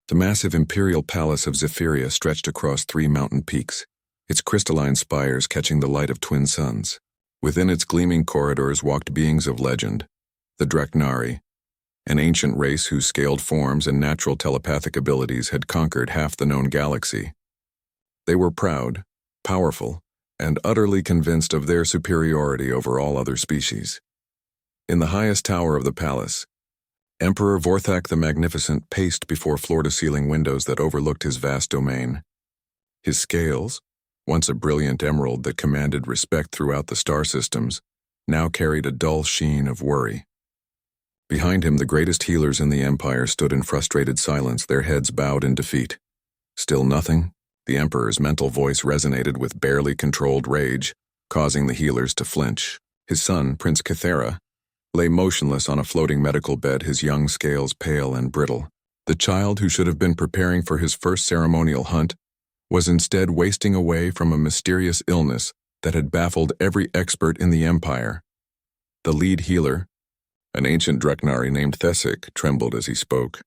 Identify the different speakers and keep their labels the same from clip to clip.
Speaker 1: The massive imperial palace of Zephyria stretched across 3 mountain peaks, its crystalline spires catching the light of twin suns. Within its gleaming corridors walked beings of legend, the Draknari, an ancient race whose scaled forms and natural telepathic abilities had conquered half the known galaxy. They were proud, powerful, and utterly convinced of their superiority over all other species. In the highest tower of the palace, Emperor Vorthak the Magnificent paced before floor-to-ceiling windows that overlooked his vast domain. His scales, once a brilliant emerald that commanded respect throughout the star systems, now carried a dull sheen of worry. Behind him, the greatest healers in the Empire stood in frustrated silence, their heads bowed in defeat. Still nothing? The Emperor's mental voice resonated with barely controlled rage, causing the healers to flinch. His son, Prince Cathera, lay motionless on a floating medical bed, his young scales pale and brittle. The child who should have been preparing for his first ceremonial hunt was instead wasting away from a mysterious illness that had baffled every expert in the Empire. The lead healer, an ancient Draknari named Thesic, trembled as he spoke.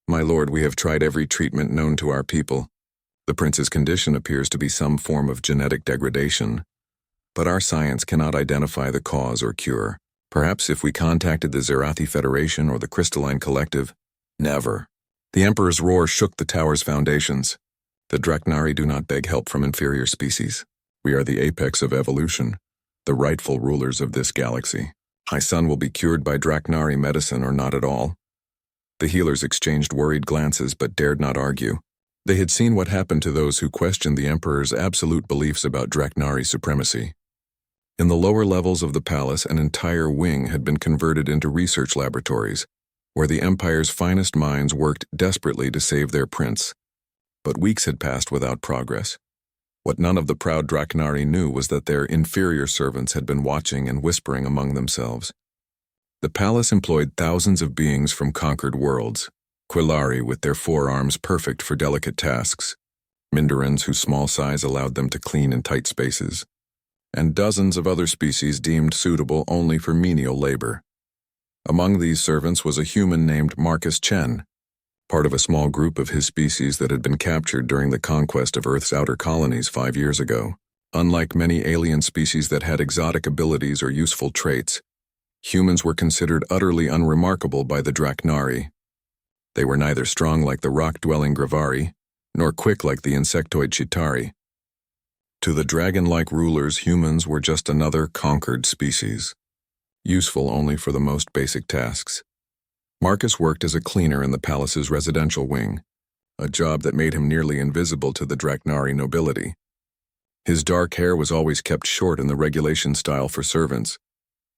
Speaker 1: "My lord, we have tried every treatment known to our people. The prince's condition appears to be some form of genetic degradation, but our science cannot identify the cause or cure. Perhaps if we contacted the Zerathi Federation or the Crystalline Collective." "Never." The Emperor's roar shook the tower's foundations. "The Draknari do not beg help from inferior species. We are the apex of evolution, the rightful rulers of this galaxy. My son will be cured by Draknari medicine or not at all." The healers exchanged worried glances but dared not argue. They had seen what happened to those who questioned the Emperor's absolute beliefs about Draknari supremacy. In the lower levels of the palace, an entire wing had been converted into research laboratories, where the Empire's finest minds worked desperately to save their prince. But weeks had passed without progress. What none of the proud Draknari knew was that their inferior servants had been watching and whispering among themselves. The palace employed thousands of beings from conquered worlds, Quillari with their forearms perfect for delicate tasks, Mindarins whose small size allowed them to clean in tight spaces, and dozens of other species deemed suitable only for menial labor. Among these servants was a human named Marcus Chen, part of a small group of his species that had been captured during the conquest of Earth's outer colonies 5 years ago. Unlike many alien species that had exotic abilities or useful traits, humans were considered utterly unremarkable by the Draknari. They were neither strong like the rock-dwelling Gravari, nor quick like the insectoid Chitari. To the dragon-like rulers, humans were just another conquered species, useful only for the most basic tasks. Marcus worked as a cleaner in the palace's residential wing, a job that made him nearly invisible to the Draknari nobility. His dark hair was always kept short in the regulation style for servants,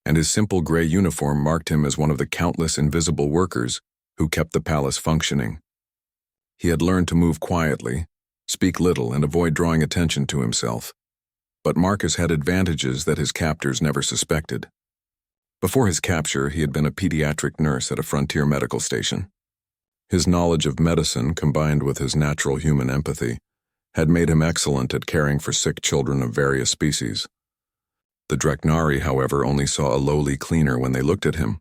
Speaker 1: and his simple gray uniform marked him as one of the countless invisible workers who kept the palace functioning. He had learned to move quietly, speak little, and avoid drawing attention to himself. But Marcus had advantages that his captors never suspected. Before his capture, he had been a pediatric nurse at a frontier medical station. His knowledge of medicine, combined with his natural human empathy, had made him excellent at caring for sick children of various species. The Draknari, however, only saw a lowly cleaner when they looked at him.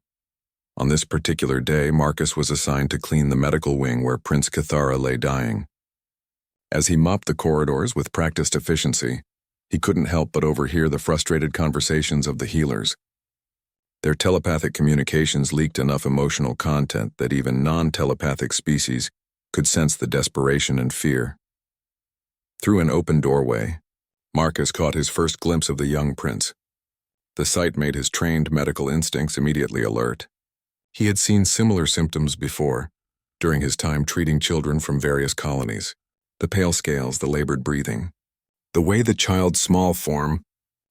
Speaker 1: On this particular day, Marcus was assigned to clean the medical wing where Prince Cathara lay dying. As he mopped the corridors with practiced efficiency, he couldn't help but overhear the frustrated conversations of the healers. Their telepathic communications leaked enough emotional content that even non-telepathic species could sense the desperation and fear. Through an open doorway, Marcus caught his first glimpse of the young prince. The sight made his trained medical instincts immediately alert. He had seen similar symptoms before, during his time treating children from various colonies. The pale scales, the labored breathing. The way the child's small form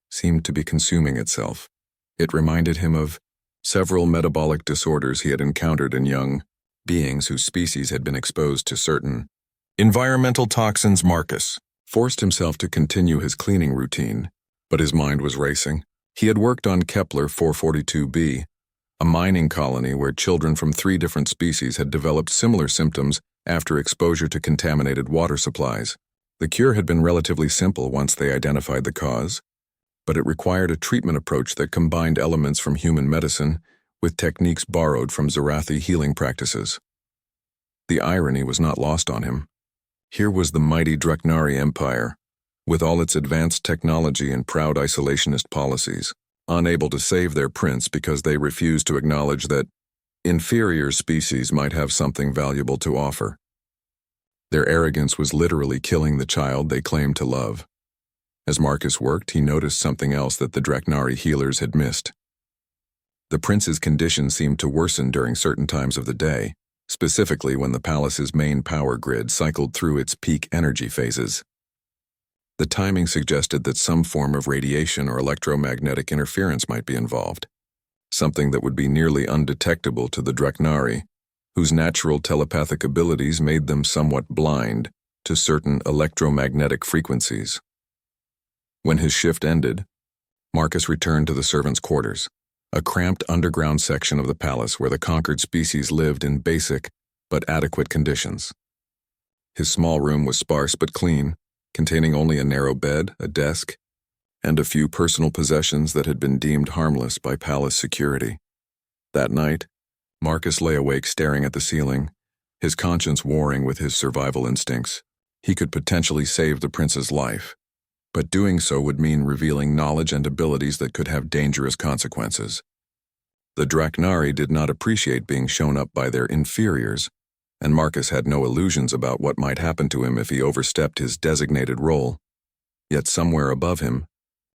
Speaker 1: seemed to be consuming itself. It reminded him of several metabolic disorders he had encountered in young beings whose species had been exposed to certain environmental toxins. Marcus forced himself to continue his cleaning routine, but his mind was racing. He had worked on Kepler 442b, a mining colony where children from 3 different species had developed similar symptoms after exposure to contaminated water supplies. The cure had been relatively simple once they identified the cause, but it required a treatment approach that combined elements from human medicine with techniques borrowed from Zerathi healing practices. The irony was not lost on him. Here was the mighty Dreknari Empire, with all its advanced technology and proud isolationist policies, unable to save their prince because they refused to acknowledge that inferior species might have something valuable to offer. Their arrogance was literally killing the child they claimed to love. As Marcus worked, he noticed something else that the Dreknari healers had missed. The prince's condition seemed to worsen during certain times of the day, specifically when the palace's main power grid cycled through its peak energy phases. The timing suggested that some form of radiation or electromagnetic interference might be involved, something that would be nearly undetectable to the Dreknari, whose natural telepathic abilities made them somewhat blind to certain electromagnetic frequencies. When his shift ended, Marcus returned to the servants' quarters, a cramped underground section of the palace where the conquered species lived in basic but adequate conditions. His small room was sparse but clean, containing only a narrow bed, a desk, and a few personal possessions that had been deemed harmless by palace security. That night, Marcus lay awake staring at the ceiling, his conscience warring with his survival instincts. He could potentially save the prince's life, but doing so would mean revealing knowledge and abilities that could have dangerous consequences. The Dreknari did not appreciate being shown up by their inferiors, and Marcus had no illusions about what might happen to him if he overstepped his designated role. Yet somewhere above him,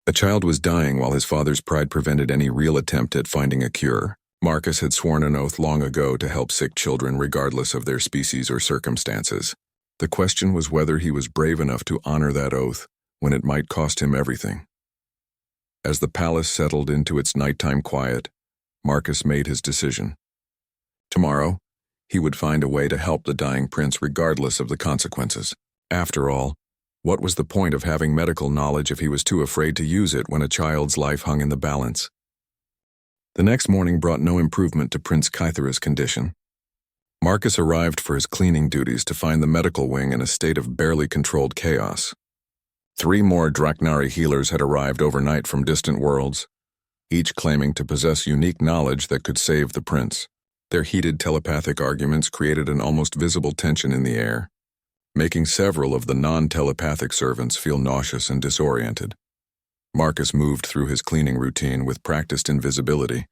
Speaker 1: a child was dying while his father's pride prevented any real attempt at finding a cure. Marcus had sworn an oath long ago to help sick children regardless of their species or circumstances. The question was whether he was brave enough to honor that oath when it might cost him everything. As the palace settled into its nighttime quiet, Marcus made his decision. Tomorrow, he would find a way to help the dying prince regardless of the consequences. After all, what was the point of having medical knowledge if he was too afraid to use it when a child's life hung in the balance? The next morning brought no improvement to Prince Kythera's condition. Marcus arrived for his cleaning duties to find the medical wing in a state of barely controlled chaos. 3 more Dreknari healers had arrived overnight from distant worlds, each claiming to possess unique knowledge that could save the prince. Their heated telepathic arguments created an almost visible tension in the air, making several of the non-telepathic servants feel nauseous and disoriented. Marcus moved through his cleaning routine with practiced invisibility,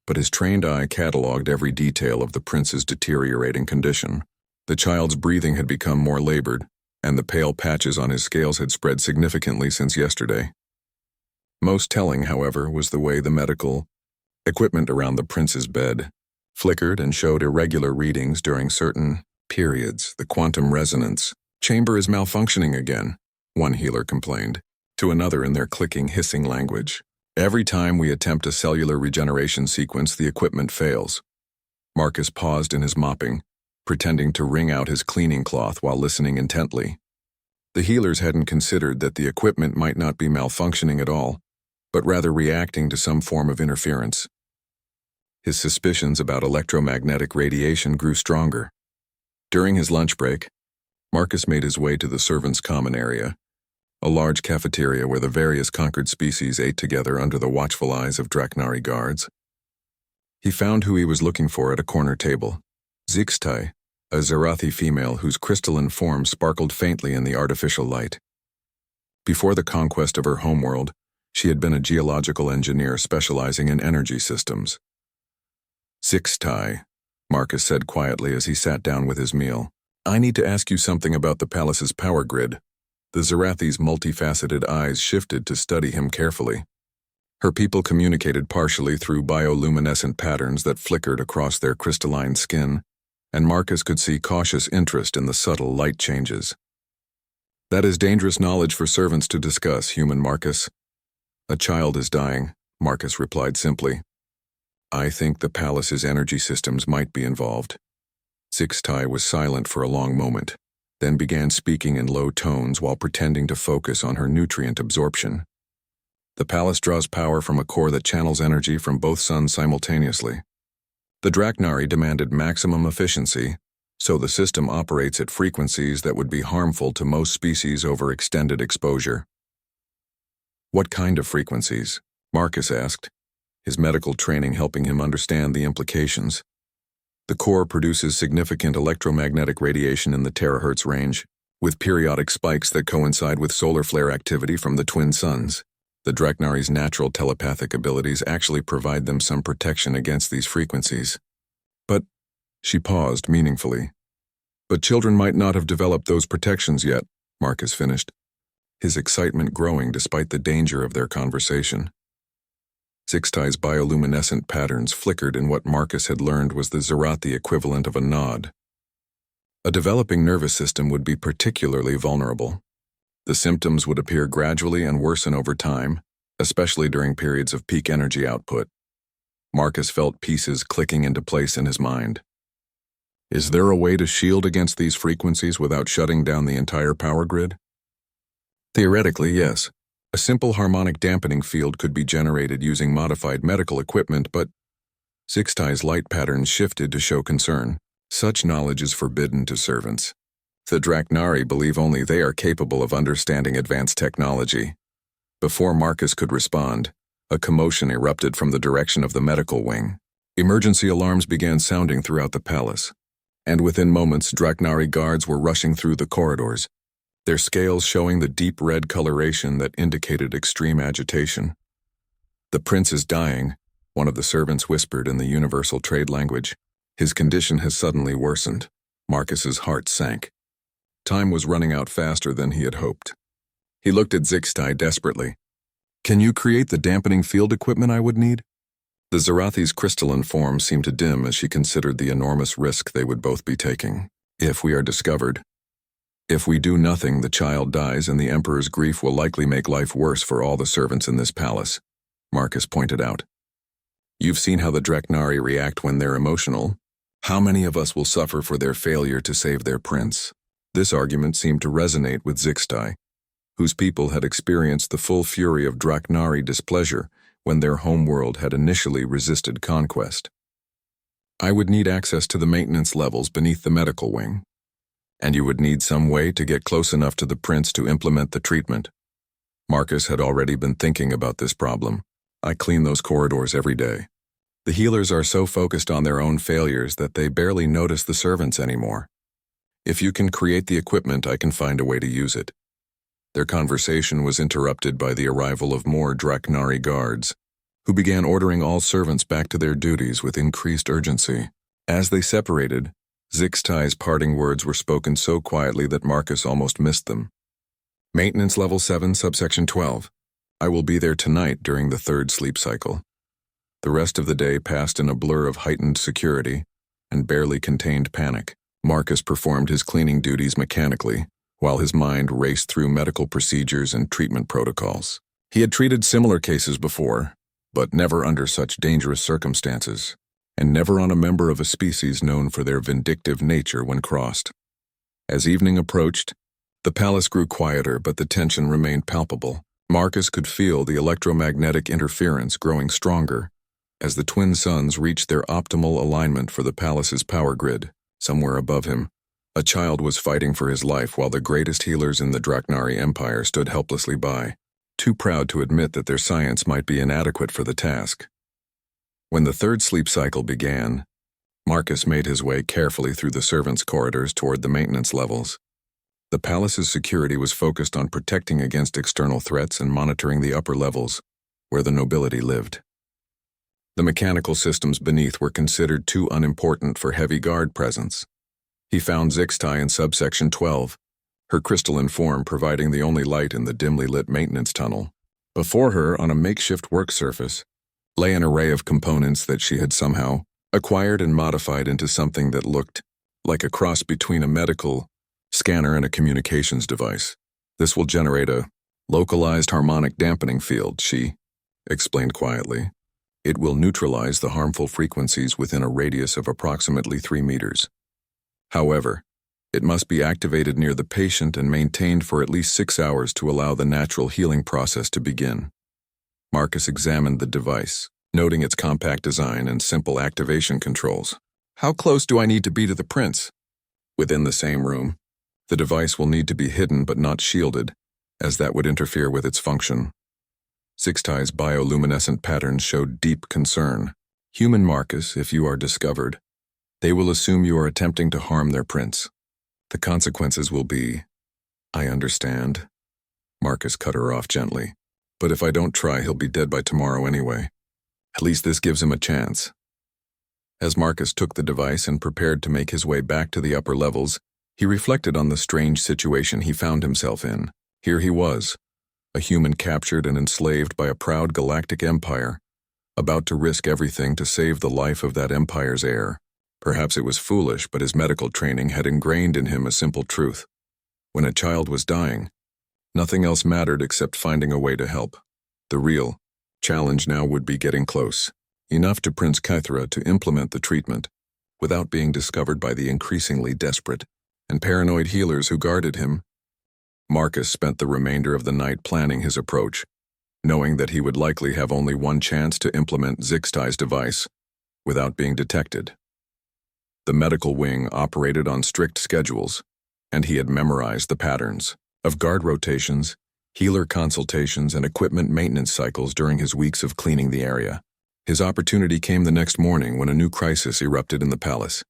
Speaker 1: but his trained eye cataloged every detail of the prince's deteriorating condition. The child's breathing had become more labored, and the pale patches on his scales had spread significantly since yesterday. Most telling, however, was the way the medical equipment around the prince's bed flickered and showed irregular readings during certain periods. The quantum resonance chamber is malfunctioning again, one healer complained to another in their clicking, hissing language. Every time we attempt a cellular regeneration sequence, the equipment fails. Marcus paused in his mopping, pretending to wring out his cleaning cloth while listening intently. The healers hadn't considered that the equipment might not be malfunctioning at all, but rather reacting to some form of interference. His suspicions about electromagnetic radiation grew stronger. During his lunch break, Marcus made his way to the servants' common area, a large cafeteria where the various conquered species ate together under the watchful eyes of Dreknari guards. He found who he was looking for at a corner table, Zixtai, a Zarathi female whose crystalline form sparkled faintly in the artificial light. Before the conquest of her homeworld, she had been a geological engineer specializing in energy systems. Zixtai, Marcus said quietly as he sat down with his meal. I need to ask you something about the palace's power grid. The Zarathi's multifaceted eyes shifted to study him carefully. Her people communicated partially through bioluminescent patterns that flickered across their crystalline skin, and Marcus could see cautious interest in the subtle light changes. That is dangerous knowledge for servants to discuss, human Marcus. A child is dying, Marcus replied simply. I think the palace's energy systems might be involved. Zixtai was silent for a long moment, then began speaking in low tones while pretending to focus on her nutrient absorption. The palace draws power from a core that channels energy from both suns simultaneously. The Dreknari demanded maximum efficiency, so the system operates at frequencies that would be harmful to most species over extended exposure. What kind of frequencies? Marcus asked, his medical training helping him understand the implications. The core produces significant electromagnetic radiation in the terahertz range, with periodic spikes that coincide with solar flare activity from the twin suns. The Draknari's natural telepathic abilities actually provide them some protection against these frequencies. But, she paused meaningfully. But children might not have developed those protections yet, Marcus finished, his excitement growing despite the danger of their conversation. Zixtai's bioluminescent patterns flickered in what Marcus had learned was the Zerathi equivalent of a nod. A developing nervous system would be particularly vulnerable. The symptoms would appear gradually and worsen over time, especially during periods of peak energy output. Marcus felt pieces clicking into place in his mind. Is there a way to shield against these frequencies without shutting down the entire power grid? Theoretically, yes. A simple harmonic dampening field could be generated using modified medical equipment, but Zixtai's light patterns shifted to show concern. Such knowledge is forbidden to servants. The Draknari believe only they are capable of understanding advanced technology. Before Marcus could respond, a commotion erupted from the direction of the medical wing. Emergency alarms began sounding throughout the palace, and within moments Draknari guards were rushing through the corridors, their scales showing the deep red coloration that indicated extreme agitation. "The prince is dying," one of the servants whispered in the universal trade language. "His condition has suddenly worsened." Marcus's heart sank. Time was running out faster than he had hoped. He looked at Zixtai desperately. "Can you create the dampening field equipment I would need?" The Zerathi's crystalline form seemed to dim as she considered the enormous risk they would both be taking. "If we are discovered, if we do nothing, the child dies and the Emperor's grief will likely make life worse for all the servants in this palace," Marcus pointed out. "You've seen how the Draknari react when they're emotional. How many of us will suffer for their failure to save their prince?" This argument seemed to resonate with Zixtai, whose people had experienced the full fury of Draknari displeasure when their homeworld had initially resisted conquest. "I would need access to the maintenance levels beneath the medical wing. And you would need some way to get close enough to the prince to implement the treatment." Marcus had already been thinking about this problem. "I clean those corridors every day. The healers are so focused on their own failures that they barely notice the servants anymore. If you can create the equipment, I can find a way to use it." Their conversation was interrupted by the arrival of more Draknari guards, who began ordering all servants back to their duties with increased urgency. As they separated, Zixtai's parting words were spoken so quietly that Marcus almost missed them. "Maintenance level 7, subsection 12. I will be there tonight during the 3rd sleep cycle." The rest of the day passed in a blur of heightened security and barely contained panic. Marcus performed his cleaning duties mechanically, while his mind raced through medical procedures and treatment protocols. He had treated similar cases before, but never under such dangerous circumstances, and never on a member of a species known for their vindictive nature when crossed. As evening approached, the palace grew quieter, but the tension remained palpable. Marcus could feel the electromagnetic interference growing stronger as the twin suns reached their optimal alignment for the palace's power grid. Somewhere above him, a child was fighting for his life while the greatest healers in the Draknari Empire stood helplessly by, too proud to admit that their science might be inadequate for the task. When the 3rd sleep cycle began, Marcus made his way carefully through the servants' corridors toward the maintenance levels. The palace's security was focused on protecting against external threats and monitoring the upper levels, where the nobility lived. The mechanical systems beneath were considered too unimportant for heavy guard presence. He found Zixtai in subsection 12, her crystalline form providing the only light in the dimly lit maintenance tunnel. Before her, on a makeshift work surface, lay an array of components that she had somehow acquired and modified into something that looked like a cross between a medical scanner and a communications device. "This will generate a localized harmonic dampening field," she explained quietly. "It will neutralize the harmful frequencies within a radius of approximately 3 meters. However, it must be activated near the patient and maintained for at least 6 hours to allow the natural healing process to begin." Marcus examined the device, noting its compact design and simple activation controls. "How close do I need to be to the prince?" "Within the same room. The device will need to be hidden but not shielded, as that would interfere with its function." Zixtai's bioluminescent patterns showed deep concern. "Human Marcus, if you are discovered, They will assume you are attempting to harm their prince. The consequences will be, I understand. Marcus cut her off gently. But if I don't try, he'll be dead by tomorrow anyway. At least this gives him a chance. As Marcus took the device and prepared to make his way back to the upper levels, he reflected on the strange situation he found himself in. Here he was, a human captured and enslaved by a proud galactic empire, about to risk everything to save the life of that empire's heir. Perhaps it was foolish, but his medical training had ingrained in him a simple truth. When a child was dying, nothing else mattered except finding a way to help. The real challenge now would be getting close, enough to Prince Kythera to implement the treatment, without being discovered by the increasingly desperate and paranoid healers who guarded him. Marcus spent the remainder of the night planning his approach, knowing that he would likely have only one chance to implement Zixtai's device, without being detected. The medical wing operated on strict schedules, and he had memorized the patterns of guard rotations, healer consultations, and equipment maintenance cycles during his weeks of cleaning the area. His opportunity came the next morning when a new crisis erupted in the palace.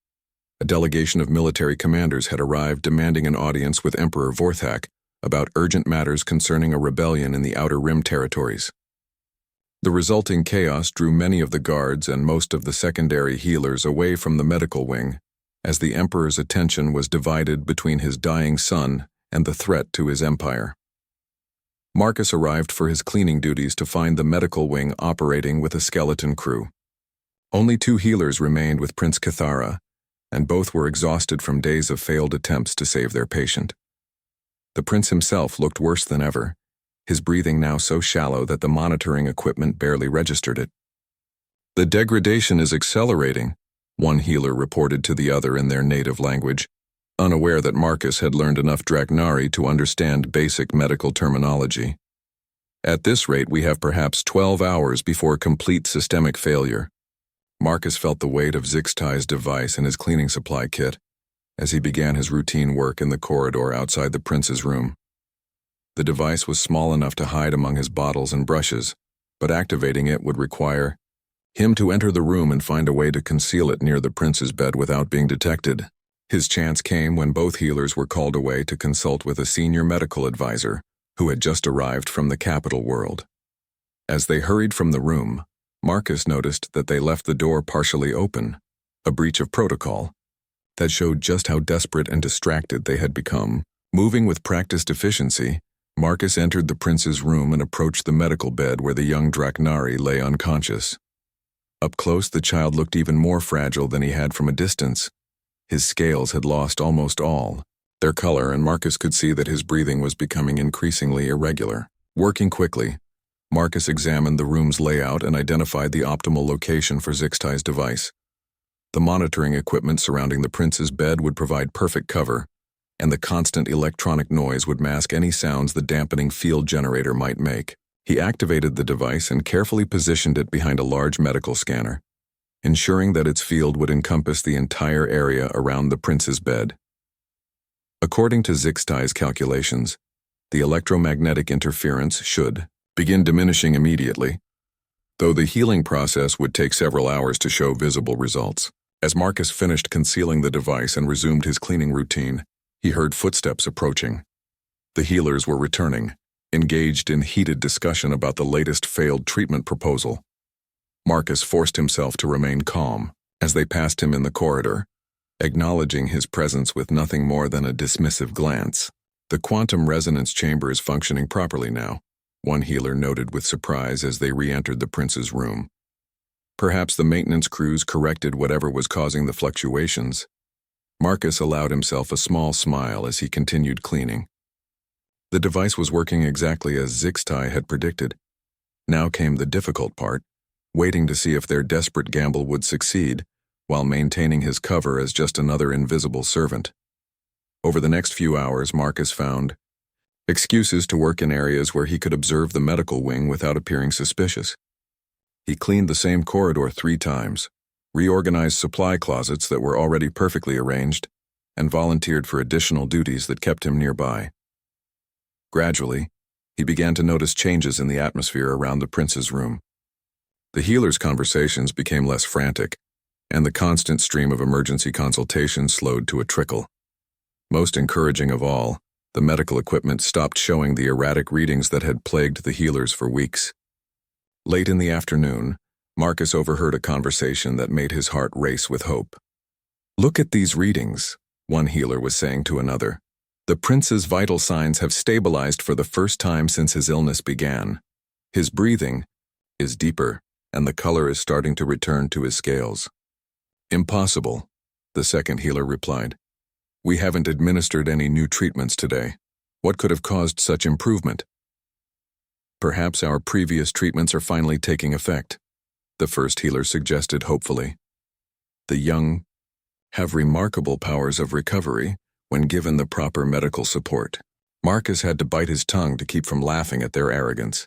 Speaker 1: A delegation of military commanders had arrived demanding an audience with Emperor Vorthak about urgent matters concerning a rebellion in the Outer Rim territories. The resulting chaos drew many of the guards and most of the secondary healers away from the medical wing, as the Emperor's attention was divided between his dying son and the threat to his empire. Marcus arrived for his cleaning duties to find the medical wing operating with a skeleton crew. Only 2 healers remained with Prince Kythera, and both were exhausted from days of failed attempts to save their patient. The prince himself looked worse than ever, his breathing now so shallow that the monitoring equipment barely registered it. The degradation is accelerating, one healer reported to the other in their native language, unaware that Marcus had learned enough Draknari to understand basic medical terminology. At this rate, we have perhaps 12 hours before complete systemic failure. Marcus felt the weight of Zixtai's device in his cleaning supply kit as he began his routine work in the corridor outside the prince's room. The device was small enough to hide among his bottles and brushes, but activating it would require him to enter the room and find a way to conceal it near the prince's bed without being detected. His chance came when both healers were called away to consult with a senior medical advisor who had just arrived from the capital world. As they hurried from the room, Marcus noticed that they left the door partially open, a breach of protocol that showed just how desperate and distracted they had become. Moving with practiced efficiency, Marcus entered the prince's room and approached the medical bed where the young Draknari lay unconscious. Up close, the child looked even more fragile than he had from a distance. His scales had lost almost all their color, and Marcus could see that his breathing was becoming increasingly irregular. Working quickly, Marcus examined the room's layout and identified the optimal location for Zixtai's device. The monitoring equipment surrounding the prince's bed would provide perfect cover, and the constant electronic noise would mask any sounds the dampening field generator might make. He activated the device and carefully positioned it behind a large medical scanner, ensuring that its field would encompass the entire area around the prince's bed. According to Zixtai's calculations, the electromagnetic interference should begin diminishing immediately, though the healing process would take several hours to show visible results. As Marcus finished concealing the device and resumed his cleaning routine, he heard footsteps approaching. The healers were returning, engaged in heated discussion about the latest failed treatment proposal. Marcus forced himself to remain calm as they passed him in the corridor, acknowledging his presence with nothing more than a dismissive glance. The quantum resonance chamber is functioning properly now, one healer noted with surprise as they re-entered the prince's room. Perhaps the maintenance crews corrected whatever was causing the fluctuations. Marcus allowed himself a small smile as he continued cleaning. The device was working exactly as Zixtai had predicted. Now came the difficult part, waiting to see if their desperate gamble would succeed, while maintaining his cover as just another invisible servant. Over the next few hours, Marcus found excuses to work in areas where he could observe the medical wing without appearing suspicious. He cleaned the same corridor 3 times, reorganized supply closets that were already perfectly arranged, and volunteered for additional duties that kept him nearby. Gradually, he began to notice changes in the atmosphere around the prince's room. The healers' conversations became less frantic, and the constant stream of emergency consultations slowed to a trickle. Most encouraging of all, the medical equipment stopped showing the erratic readings that had plagued the healers for weeks. Late in the afternoon, Marcus overheard a conversation that made his heart race with hope. "Look at these readings," one healer was saying to another. "The prince's vital signs have stabilized for the first time since his illness began. His breathing is deeper, and the color is starting to return to his scales." "Impossible," the second healer replied. "We haven't administered any new treatments today. What could have caused such improvement?" "Perhaps our previous treatments are finally taking effect," the first healer suggested hopefully. "The young have remarkable powers of recovery when given the proper medical support." Marcus had to bite his tongue to keep from laughing at their arrogance.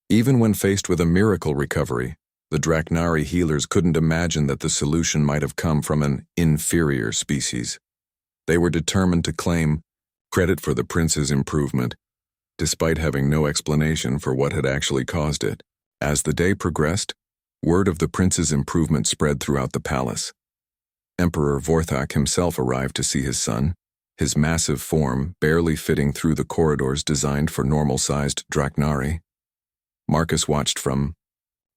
Speaker 1: Even when faced with a miracle recovery, the Draknari healers couldn't imagine that the solution might have come from an inferior species. They were determined to claim credit for the prince's improvement, despite having no explanation for what had actually caused it. As the day progressed, word of the prince's improvement spread throughout the palace. Emperor Vorthak himself arrived to see his son, his massive form barely fitting through the corridors designed for normal-sized Draknari. Marcus watched from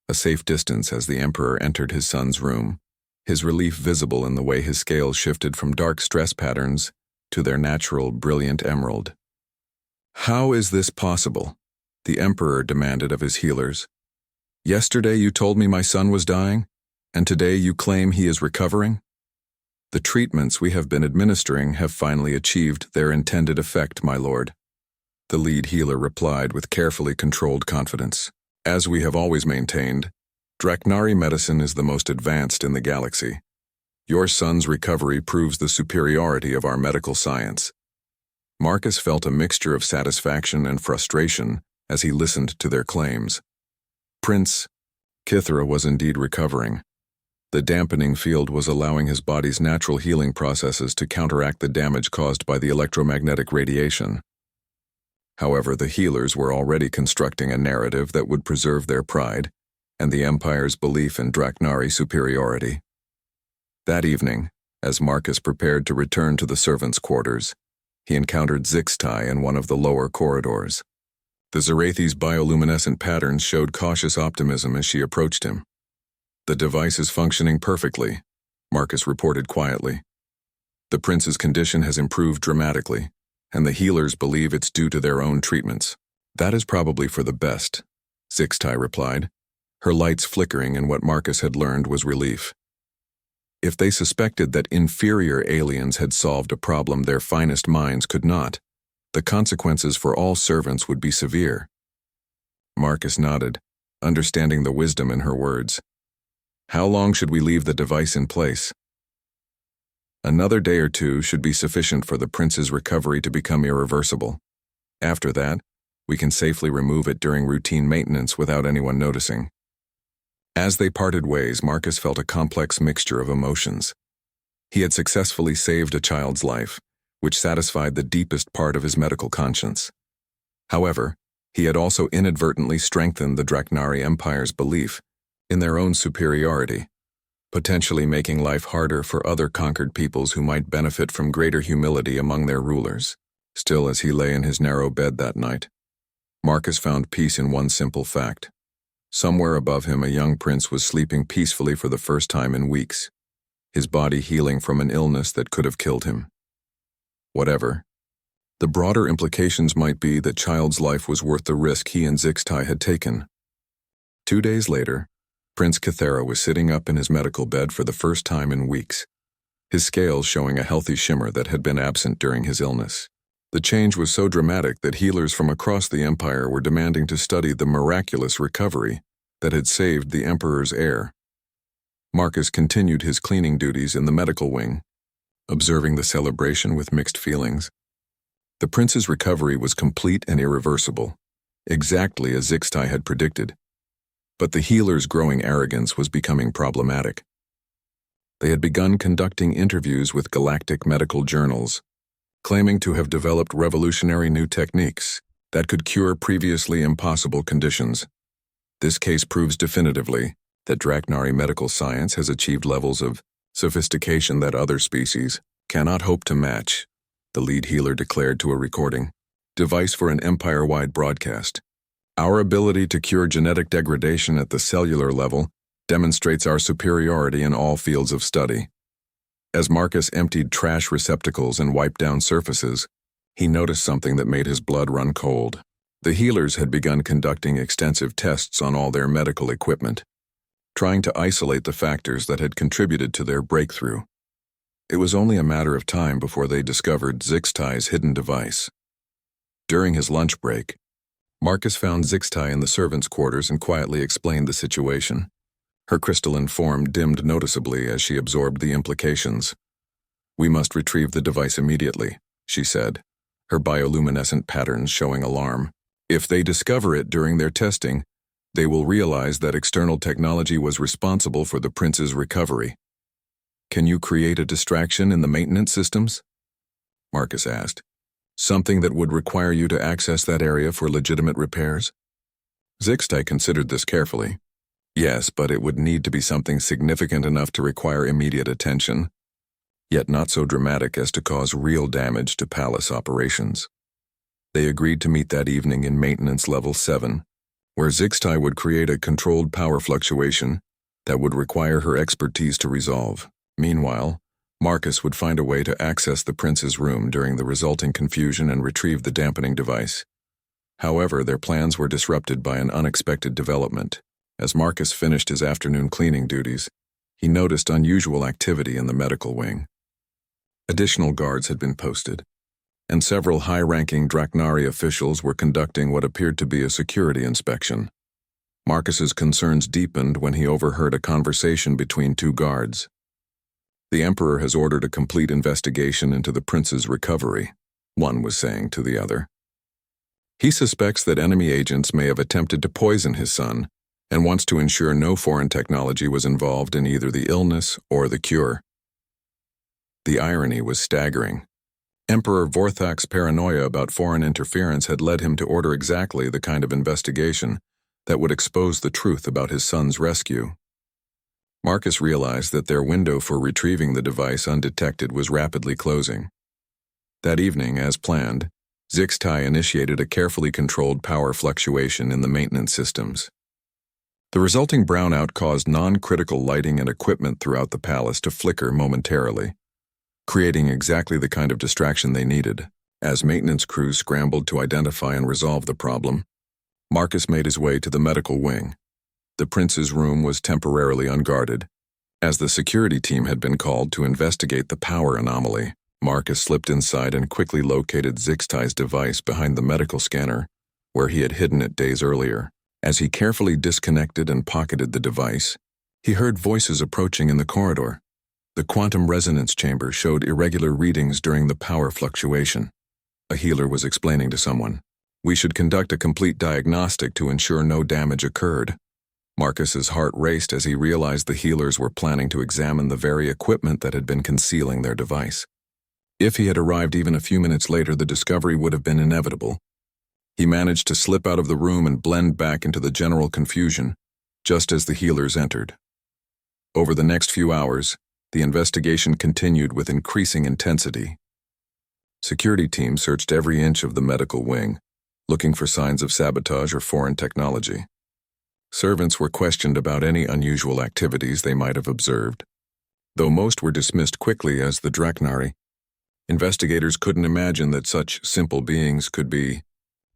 Speaker 1: a safe distance as the emperor entered his son's room, his relief visible in the way his scales shifted from dark stress patterns to their natural, brilliant emerald. "How is this possible?" the emperor demanded of his healers. "Yesterday you told me my son was dying, and today you claim he is recovering?" "The treatments we have been administering have finally achieved their intended effect, my lord," the lead healer replied with carefully controlled confidence. "As we have always maintained, Draknari medicine is the most advanced in the galaxy. Your son's recovery proves the superiority of our medical science." Marcus felt a mixture of satisfaction and frustration as he listened to their claims. Prince Kithra was indeed recovering. The dampening field was allowing his body's natural healing processes to counteract the damage caused by the electromagnetic radiation. However, the healers were already constructing a narrative that would preserve their pride and the Empire's belief in Draknari superiority. That evening, as Marcus prepared to return to the servants' quarters, he encountered Zixtai in one of the lower corridors. The Zarathi's bioluminescent patterns showed cautious optimism as she approached him. "The device is functioning perfectly," Marcus reported quietly. "The prince's condition has improved dramatically, and the healers believe it's due to their own treatments." "That is probably for the best," Zixtai replied, her lights flickering, and what Marcus had learned was relief. If they suspected that inferior aliens had solved a problem their finest minds could not, the consequences for all servants would be severe. Marcus nodded, understanding the wisdom in her words. "How long should we leave the device in place?" "Another day or two should be sufficient for the prince's recovery to become irreversible. After that, we can safely remove it during routine maintenance without anyone noticing." As they parted ways, Marcus felt a complex mixture of emotions. He had successfully saved a child's life, which satisfied the deepest part of his medical conscience. However, he had also inadvertently strengthened the Draknari Empire's belief in their own superiority, potentially making life harder for other conquered peoples who might benefit from greater humility among their rulers. Still, as he lay in his narrow bed that night, Marcus found peace in one simple fact. Somewhere above him, a young prince was sleeping peacefully for the first time in weeks, his body healing from an illness that could have killed him. Whatever the broader implications might be, that child's life was worth the risk he and Zixtai had taken. 2 days later, Prince Kithera was sitting up in his medical bed for the first time in weeks, his scales showing a healthy shimmer that had been absent during his illness. The change was so dramatic that healers from across the Empire were demanding to study the miraculous recovery that had saved the Emperor's heir. Marcus continued his cleaning duties in the medical wing, observing the celebration with mixed feelings. The prince's recovery was complete and irreversible, exactly as Zixtai had predicted. But the healer's growing arrogance was becoming problematic. They had begun conducting interviews with galactic medical journals, claiming to have developed revolutionary new techniques that could cure previously impossible conditions. This case proves definitively that Draknari medical science has achieved levels of sophistication that other species cannot hope to match, the lead healer declared to a recording device for an empire-wide broadcast. Our ability to cure genetic degradation at the cellular level demonstrates our superiority in all fields of study. As Marcus emptied trash receptacles and wiped down surfaces, he noticed something that made his blood run cold. The healers had begun conducting extensive tests on all their medical equipment, trying to isolate the factors that had contributed to their breakthrough. It was only a matter of time before they discovered Zixtai's hidden device. During his lunch break, Marcus found Zixtai in the servants' quarters and quietly explained the situation. Her crystalline form dimmed noticeably as she absorbed the implications. "We must retrieve the device immediately," she said, her bioluminescent patterns showing alarm. "If they discover it during their testing, they will realize that external technology was responsible for the prince's recovery." "Can you create a distraction in the maintenance systems?" Marcus asked. "Something that would require you to access that area for legitimate repairs?" Zixtai considered this carefully. Yes, but it would need to be something significant enough to require immediate attention, yet not so dramatic as to cause real damage to palace operations. They agreed to meet that evening in Maintenance Level 7, where Zixtai would create a controlled power fluctuation that would require her expertise to resolve. Meanwhile, Marcus would find a way to access the prince's room during the resulting confusion and retrieve the dampening device. However, their plans were disrupted by an unexpected development. As Marcus finished his afternoon cleaning duties, he noticed unusual activity in the medical wing. Additional guards had been posted, and several high-ranking Draknari officials were conducting what appeared to be a security inspection. Marcus's concerns deepened when he overheard a conversation between two guards. "The Emperor has ordered a complete investigation into the prince's recovery," one was saying to the other. "He suspects that enemy agents may have attempted to poison his son, and wants to ensure no foreign technology was involved in either the illness or the cure." The irony was staggering. Emperor Vorthak's paranoia about foreign interference had led him to order exactly the kind of investigation that would expose the truth about his son's rescue. Marcus realized that their window for retrieving the device undetected was rapidly closing. That evening, as planned, Zixtai initiated a carefully controlled power fluctuation in the maintenance systems. The resulting brownout caused non-critical lighting and equipment throughout the palace to flicker momentarily, creating exactly the kind of distraction they needed. As maintenance crews scrambled to identify and resolve the problem, Marcus made his way to the medical wing. The prince's room was temporarily unguarded, as the security team had been called to investigate the power anomaly. Marcus slipped inside and quickly located Zixtai's device behind the medical scanner, where he had hidden it days earlier. As he carefully disconnected and pocketed the device, he heard voices approaching in the corridor. The quantum resonance chamber showed irregular readings during the power fluctuation. A healer was explaining to someone, "We should conduct a complete diagnostic to ensure no damage occurred." Marcus's heart raced as he realized the healers were planning to examine the very equipment that had been concealing their device. If he had arrived even a few minutes later, the discovery would have been inevitable. He managed to slip out of the room and blend back into the general confusion, just as the healers entered. Over the next few hours, the investigation continued with increasing intensity. Security teams searched every inch of the medical wing, looking for signs of sabotage or foreign technology. Servants were questioned about any unusual activities they might have observed. Though most were dismissed quickly as the Draknari, investigators couldn't imagine that such simple beings could be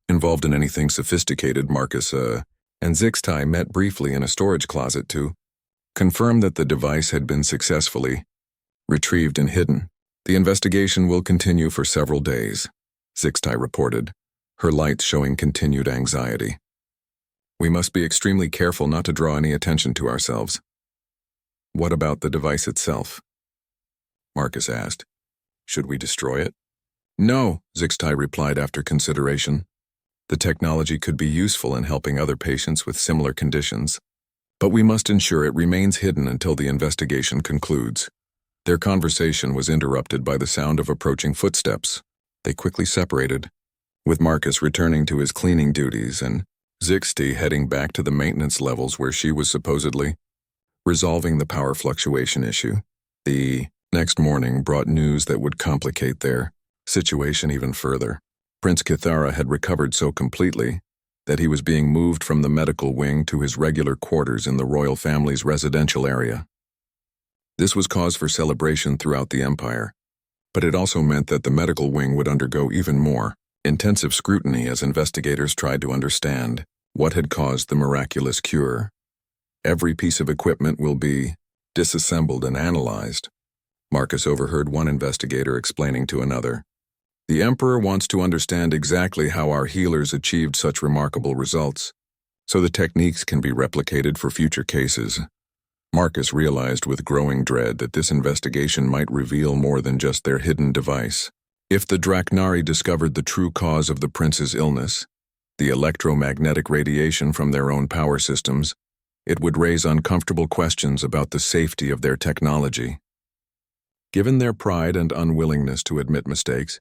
Speaker 1: involved in anything sophisticated. Marcus and Zixtai met briefly in a storage closet to confirm that the device had been successfully retrieved and hidden. "The investigation will continue for several days," Zixtai reported, her lights showing continued anxiety. "We must be extremely careful not to draw any attention to ourselves." "What about the device itself?" Marcus asked. "Should we destroy it?" "No," Zixtai replied after consideration. "The technology could be useful in helping other patients with similar conditions, but we must ensure it remains hidden until the investigation concludes." Their conversation was interrupted by the sound of approaching footsteps. They quickly separated, with Marcus returning to his cleaning duties and Zixtai heading back to the maintenance levels where she was supposedly resolving the power fluctuation issue. The next morning brought news that would complicate their situation even further. Prince Kithara had recovered so completely that he was being moved from the medical wing to his regular quarters in the royal family's residential area. This was cause for celebration throughout the empire, but it also meant that the medical wing would undergo even more intensive scrutiny as investigators tried to understand what had caused the miraculous cure. Every piece of equipment will be disassembled and analyzed, Marcus overheard one investigator explaining to another. The Emperor wants to understand exactly how our healers achieved such remarkable results, so the techniques can be replicated for future cases. Marcus realized with growing dread that this investigation might reveal more than just their hidden device. If the Draknari discovered the true cause of the prince's illness, the electromagnetic radiation from their own power systems, it would raise uncomfortable questions about the safety of their technology. Given their pride and unwillingness to admit mistakes,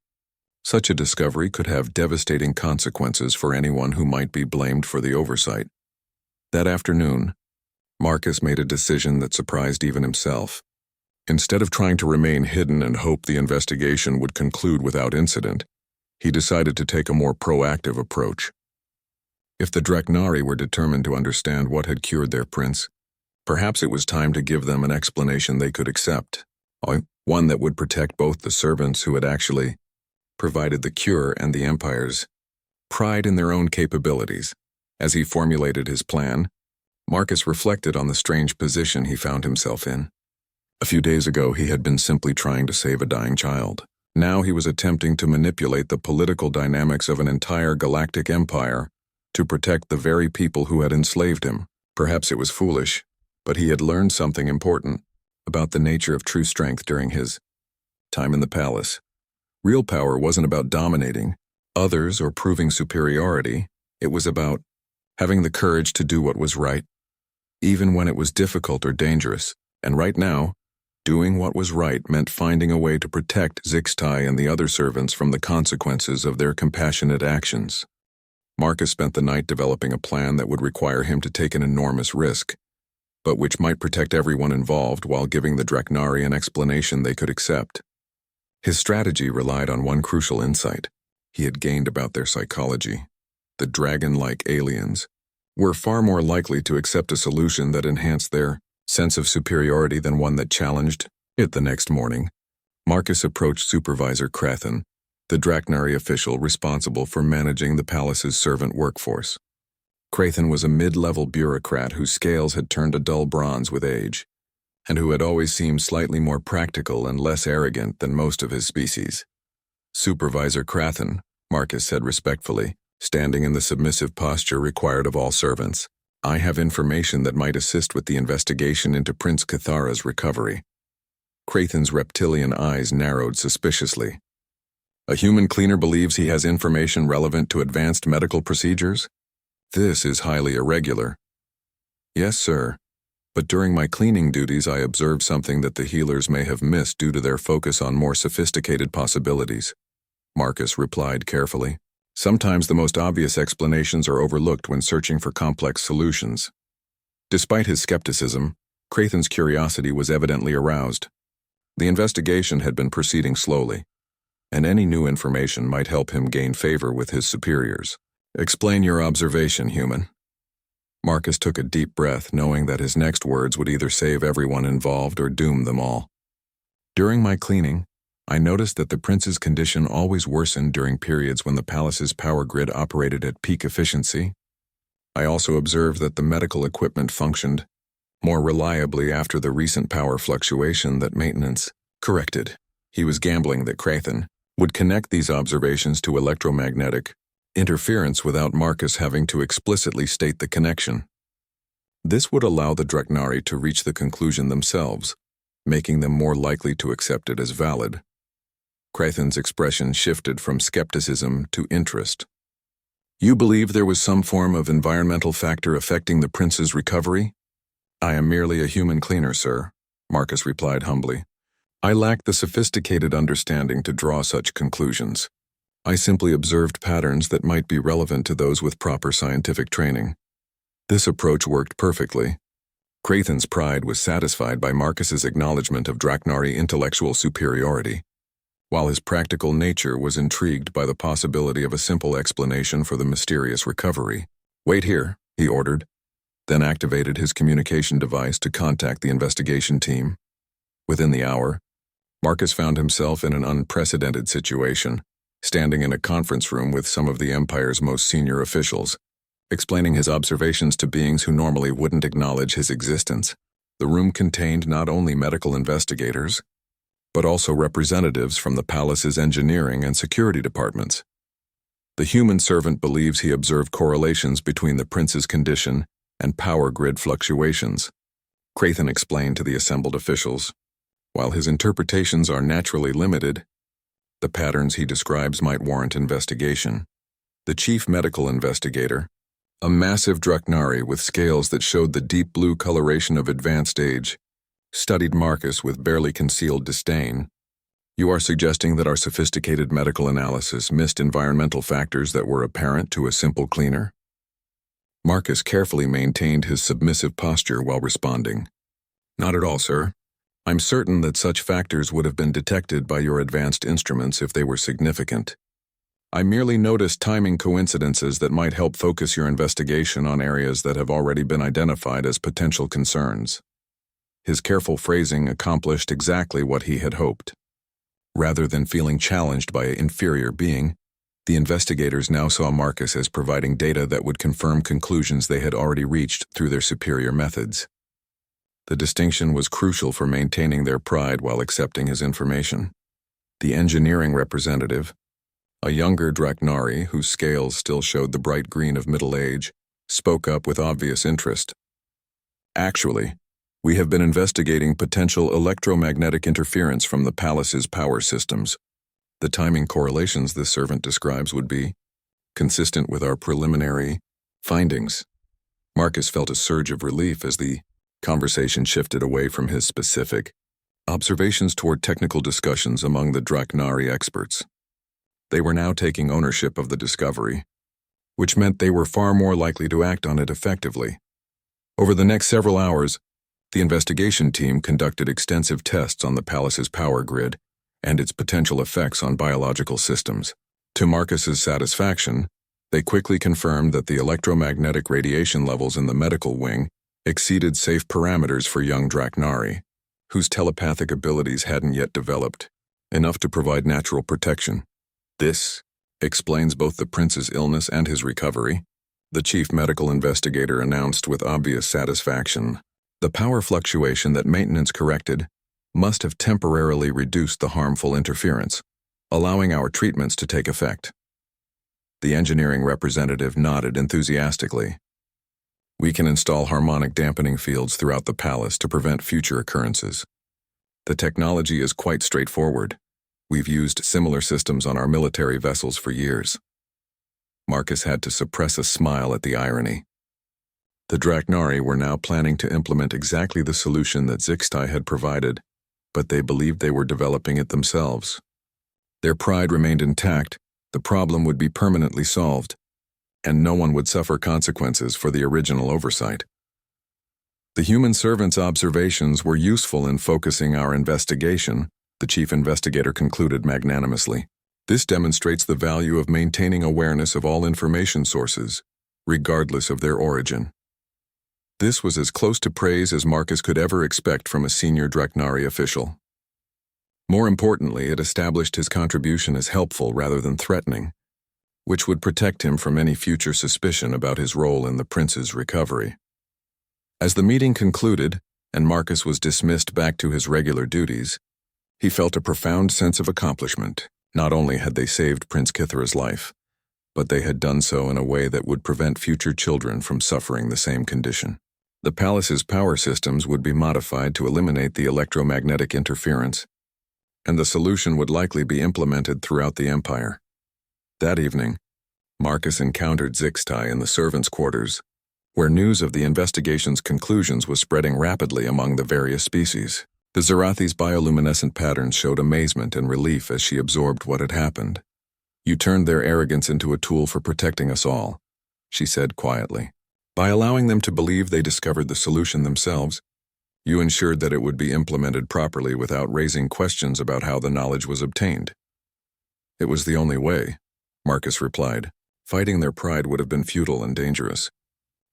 Speaker 1: such a discovery could have devastating consequences for anyone who might be blamed for the oversight. That afternoon, Marcus made a decision that surprised even himself. Instead of trying to remain hidden and hope the investigation would conclude without incident, he decided to take a more proactive approach. If the Draknari were determined to understand what had cured their prince, perhaps it was time to give them an explanation they could accept, one that would protect both the servants who had actually provided the cure and the Empire's pride in their own capabilities. As he formulated his plan, Marcus reflected on the strange position he found himself in. A few days ago, he had been simply trying to save a dying child. Now he was attempting to manipulate the political dynamics of an entire galactic empire to protect the very people who had enslaved him. Perhaps it was foolish, but he had learned something important about the nature of true strength during his time in the palace. Real power wasn't about dominating others or proving superiority. It was about having the courage to do what was right, even when it was difficult or dangerous. And right now, doing what was right meant finding a way to protect Zixtai and the other servants from the consequences of their compassionate actions. Marcus spent the night developing a plan that would require him to take an enormous risk, but which might protect everyone involved while giving the Draknari an explanation they could accept. His strategy relied on one crucial insight he had gained about their psychology. The dragon-like aliens were far more likely to accept a solution that enhanced their sense of superiority than one that challenged it. The next morning, Marcus approached Supervisor Krathen, the Draknari official responsible for managing the palace's servant workforce. Krathen was a mid-level bureaucrat whose scales had turned a dull bronze with age, and who had always seemed slightly more practical and less arrogant than most of his species. Supervisor Krathen, Marcus said respectfully, standing in the submissive posture required of all servants, I have information that might assist with the investigation into Prince Kithara's recovery. Krathen's reptilian eyes narrowed suspiciously. A human cleaner believes he has information relevant to advanced medical procedures? This is highly irregular. Yes, sir. But during my cleaning duties I observed something that the healers may have missed due to their focus on more sophisticated possibilities. Marcus replied carefully. Sometimes the most obvious explanations are overlooked when searching for complex solutions. Despite his skepticism, Krathen's curiosity was evidently aroused. The investigation had been proceeding slowly, and any new information might help him gain favor with his superiors. Explain your observation, human. Marcus took a deep breath, knowing that his next words would either save everyone involved or doom them all. During my cleaning, I noticed that the prince's condition always worsened during periods when the palace's power grid operated at peak efficiency. I also observed that the medical equipment functioned more reliably after the recent power fluctuation that maintenance corrected. He was gambling that Krathen would connect these observations to electromagnetic interference without Marcus having to explicitly state the connection. This would allow the Draknari to reach the conclusion themselves, making them more likely to accept it as valid. Krathen's expression shifted from skepticism to interest. You believe there was some form of environmental factor affecting the prince's recovery? I am merely a human cleaner, sir, Marcus replied humbly. I lack the sophisticated understanding to draw such conclusions. I simply observed patterns that might be relevant to those with proper scientific training. This approach worked perfectly. Crathen's pride was satisfied by Marcus's acknowledgement of Draknari intellectual superiority, while his practical nature was intrigued by the possibility of a simple explanation for the mysterious recovery. "Wait here," he ordered, then activated his communication device to contact the investigation team. Within the hour, Marcus found himself in an unprecedented situation, standing in a conference room with some of the Empire's most senior officials, explaining his observations to beings who normally wouldn't acknowledge his existence. The room contained not only medical investigators, but also representatives from the palace's engineering and security departments. The human servant believes he observed correlations between the prince's condition and power grid fluctuations, Crathen explained to the assembled officials. While his interpretations are naturally limited, the patterns he describes might warrant investigation. The chief medical investigator, a massive Draknari with scales that showed the deep blue coloration of advanced age, studied Marcus with barely concealed disdain. "You are suggesting that our sophisticated medical analysis missed environmental factors that were apparent to a simple cleaner?" Marcus carefully maintained his submissive posture while responding. "Not at all, sir. I'm certain that such factors would have been detected by your advanced instruments if they were significant. I merely noticed timing coincidences that might help focus your investigation on areas that have already been identified as potential concerns." His careful phrasing accomplished exactly what he had hoped. Rather than feeling challenged by an inferior being, the investigators now saw Marcus as providing data that would confirm conclusions they had already reached through their superior methods. The distinction was crucial for maintaining their pride while accepting his information. The engineering representative, a younger Draknari whose scales still showed the bright green of middle age, spoke up with obvious interest. "Actually, we have been investigating potential electromagnetic interference from the palace's power systems. The timing correlations this servant describes would be consistent with our preliminary findings." Marcus felt a surge of relief as the conversation shifted away from his specific observations toward technical discussions among the Draknari experts. They were now taking ownership of the discovery, which meant they were far more likely to act on it effectively. Over the next several hours, the investigation team conducted extensive tests on the palace's power grid and its potential effects on biological systems. To Marcus's satisfaction, they quickly confirmed that the electromagnetic radiation levels in the medical wing exceeded safe parameters for young Draknari, whose telepathic abilities hadn't yet developed, enough to provide natural protection. "This explains both the prince's illness and his recovery," the chief medical investigator announced with obvious satisfaction. "The power fluctuation that maintenance corrected must have temporarily reduced the harmful interference, allowing our treatments to take effect." The engineering representative nodded enthusiastically. "We can install harmonic dampening fields throughout the palace to prevent future occurrences. The technology is quite straightforward. We've used similar systems on our military vessels for years." Marcus had to suppress a smile at the irony. The Draknari were now planning to implement exactly the solution that Zixtai had provided, but they believed they were developing it themselves. Their pride remained intact, the problem would be permanently solved, and no one would suffer consequences for the original oversight. "The human servant's observations were useful in focusing our investigation," the chief investigator concluded magnanimously. "This demonstrates the value of maintaining awareness of all information sources, regardless of their origin." This was as close to praise as Marcus could ever expect from a senior Draknari official. More importantly, it established his contribution as helpful rather than threatening, which would protect him from any future suspicion about his role in the prince's recovery. As the meeting concluded, and Marcus was dismissed back to his regular duties, he felt a profound sense of accomplishment. Not only had they saved Prince Kithra's life, but they had done so in a way that would prevent future children from suffering the same condition. The palace's power systems would be modified to eliminate the electromagnetic interference, and the solution would likely be implemented throughout the Empire. That evening, Marcus encountered Zixtai in the servants' quarters, where news of the investigation's conclusions was spreading rapidly among the various species. The Zarathi's bioluminescent patterns showed amazement and relief as she absorbed what had happened. "You turned their arrogance into a tool for protecting us all," she said quietly. By allowing them to believe they discovered the solution themselves, you ensured that it would be implemented properly without raising questions about how the knowledge was obtained. It was the only way, Marcus replied. Fighting their pride would have been futile and dangerous.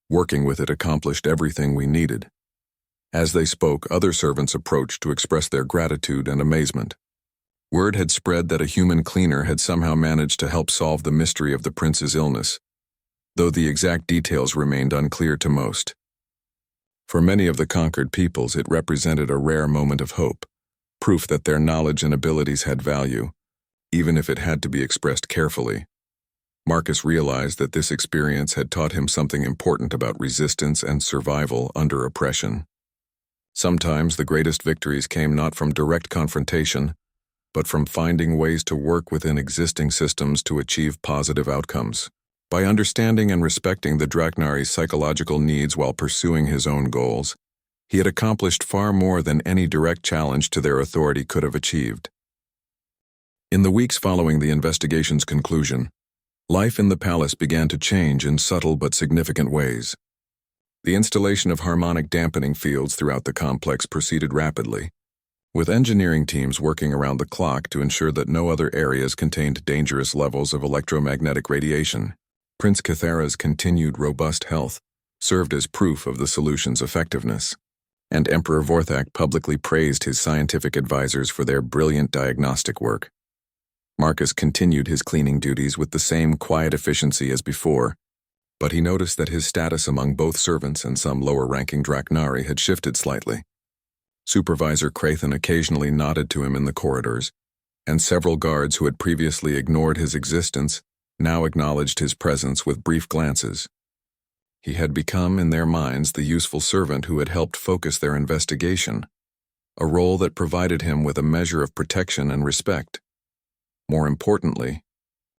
Speaker 1: Working with it accomplished everything we needed. As they spoke, other servants approached to express their gratitude and amazement. Word had spread that a human cleaner had somehow managed to help solve the mystery of the prince's illness, though the exact details remained unclear to most. For many of the conquered peoples, it represented a rare moment of hope, proof that their knowledge and abilities had value, even if it had to be expressed carefully. Marcus realized that this experience had taught him something important about resistance and survival under oppression. Sometimes the greatest victories came not from direct confrontation, but from finding ways to work within existing systems to achieve positive outcomes. By understanding and respecting the Draknari's psychological needs while pursuing his own goals, he had accomplished far more than any direct challenge to their authority could have achieved. In the weeks following the investigation's conclusion, life in the palace began to change in subtle but significant ways. The installation of harmonic dampening fields throughout the complex proceeded rapidly, with engineering teams working around the clock to ensure that no other areas contained dangerous levels of electromagnetic radiation. Prince Cathara's continued robust health served as proof of the solution's effectiveness, and Emperor Vorthak publicly praised his scientific advisors for their brilliant diagnostic work. Marcus continued his cleaning duties with the same quiet efficiency as before, but he noticed that his status among both servants and some lower-ranking Draknari had shifted slightly. Supervisor Crathen occasionally nodded to him in the corridors, and several guards who had previously ignored his existence now acknowledged his presence with brief glances. He had become, in their minds, the useful servant who had helped focus their investigation, a role that provided him with a measure of protection and respect. More importantly,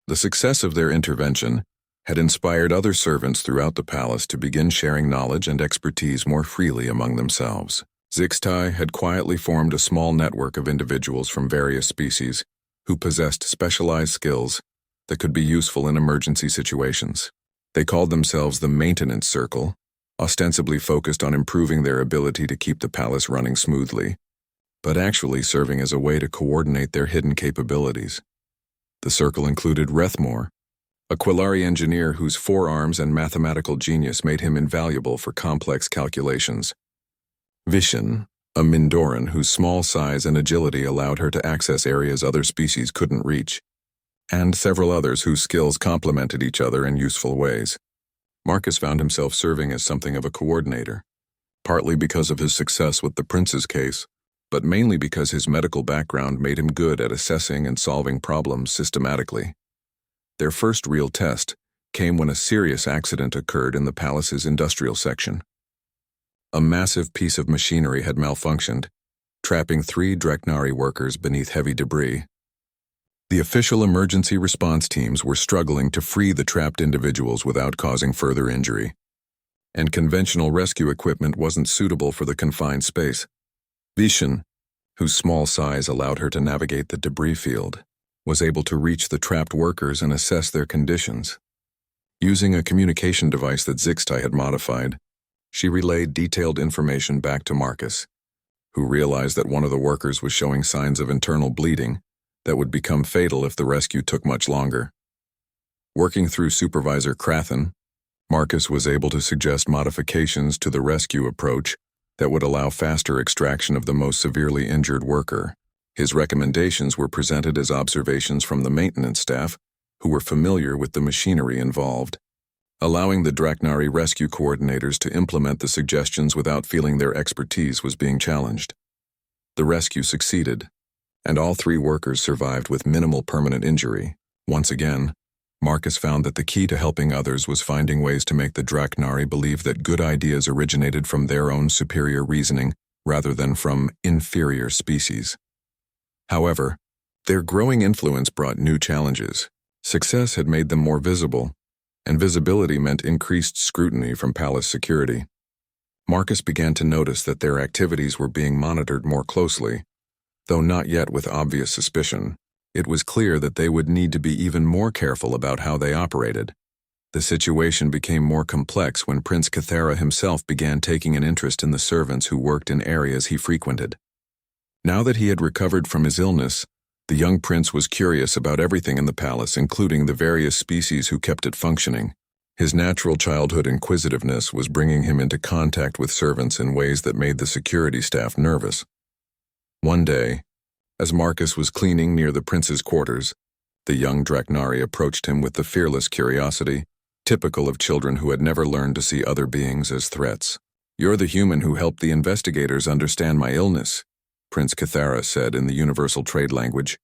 Speaker 1: the success of their intervention had inspired other servants throughout the palace to begin sharing knowledge and expertise more freely among themselves. Zixtai had quietly formed a small network of individuals from various species who possessed specialized skills that could be useful in emergency situations. They called themselves the Maintenance Circle, ostensibly focused on improving their ability to keep the palace running smoothly, but actually serving as a way to coordinate their hidden capabilities. The circle included Rethmore, a Quillari engineer whose forearms and mathematical genius made him invaluable for complex calculations. Vishen, a Mindoran whose small size and agility allowed her to access areas other species couldn't reach, and several others whose skills complemented each other in useful ways. Marcus found himself serving as something of a coordinator, partly because of his success with the prince's case, but mainly because his medical background made him good at assessing and solving problems systematically. Their first real test came when a serious accident occurred in the palace's industrial section. A massive piece of machinery had malfunctioned, trapping 3 Draknari workers beneath heavy debris. The official emergency response teams were struggling to free the trapped individuals without causing further injury, and conventional rescue equipment wasn't suitable for the confined space. Vishen, whose small size allowed her to navigate the debris field, was able to reach the trapped workers and assess their conditions. Using a communication device that Zixtai had modified, she relayed detailed information back to Marcus, who realized that one of the workers was showing signs of internal bleeding that would become fatal if the rescue took much longer. Working through Supervisor Crathen, Marcus was able to suggest modifications to the rescue approach that would allow faster extraction of the most severely injured worker. His recommendations were presented as observations from the maintenance staff, who were familiar with the machinery involved, allowing the Draknari rescue coordinators to implement the suggestions without feeling their expertise was being challenged. The rescue succeeded, and all 3 workers survived with minimal permanent injury. Once again, Marcus found that the key to helping others was finding ways to make the Draknari believe that good ideas originated from their own superior reasoning rather than from inferior species. However, their growing influence brought new challenges. Success had made them more visible, and visibility meant increased scrutiny from palace security. Marcus began to notice that their activities were being monitored more closely. Though not yet with obvious suspicion, it was clear that they would need to be even more careful about how they operated. The situation became more complex when Prince Cathera himself began taking an interest in the servants who worked in areas he frequented. Now that he had recovered from his illness, the young prince was curious about everything in the palace, including the various species who kept it functioning. His natural childhood inquisitiveness was bringing him into contact with servants in ways that made the security staff nervous. One day, as Marcus was cleaning near the prince's quarters, the young Draknari approached him with the fearless curiosity, typical of children who had never learned to see other beings as threats. "You're the human who helped the investigators understand my illness," Prince Cathera said in the universal trade language,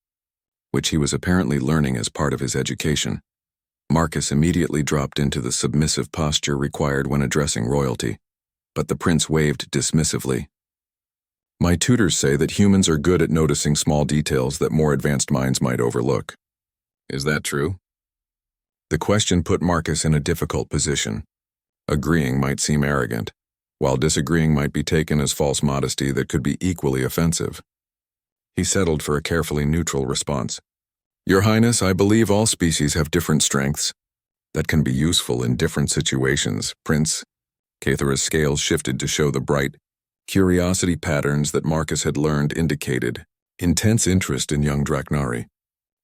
Speaker 1: which he was apparently learning as part of his education. Marcus immediately dropped into the submissive posture required when addressing royalty, but the prince waved dismissively. "My tutors say that humans are good at noticing small details that more advanced minds might overlook. Is that true?" The question put Marcus in a difficult position. Agreeing might seem arrogant, while disagreeing might be taken as false modesty that could be equally offensive. He settled for a carefully neutral response. "Your Highness, I believe all species have different strengths that can be useful in different situations, Prince." Cathera's scales shifted to show the bright curiosity patterns that Marcus had learned indicated intense interest in young Draknari.